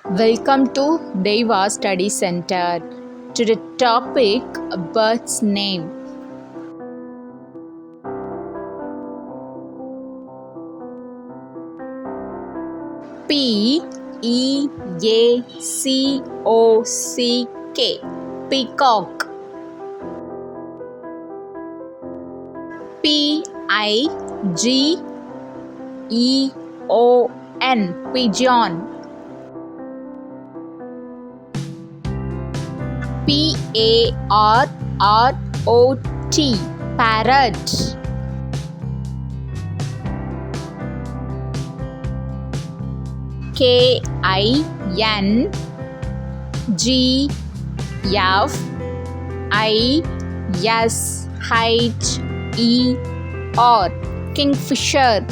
Welcome to Deiva Study Center. To the topic bird's name. Peacock. Peacock. Pigeon. Pigeon. Parrot. Parrot. Kingfisher. Kingfisher.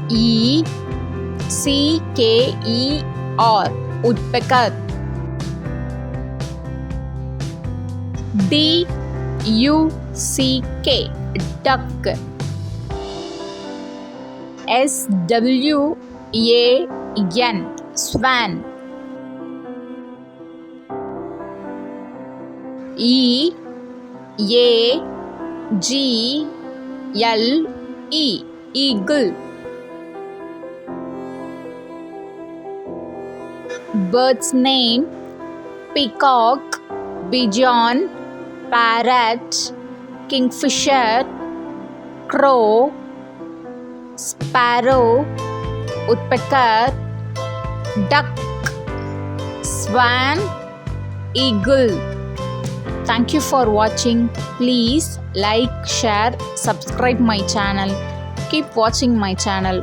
Crow. Sparrow. Woodpecker. Woodpecker. Duck. Swan. Eagle. Bird's name: peacock, pigeon, parrot, kingfisher, crow, sparrow, woodpecker, duck, swan, eagle. Thank you for watching. Please like, share, subscribe my channel. Keep watching my channel.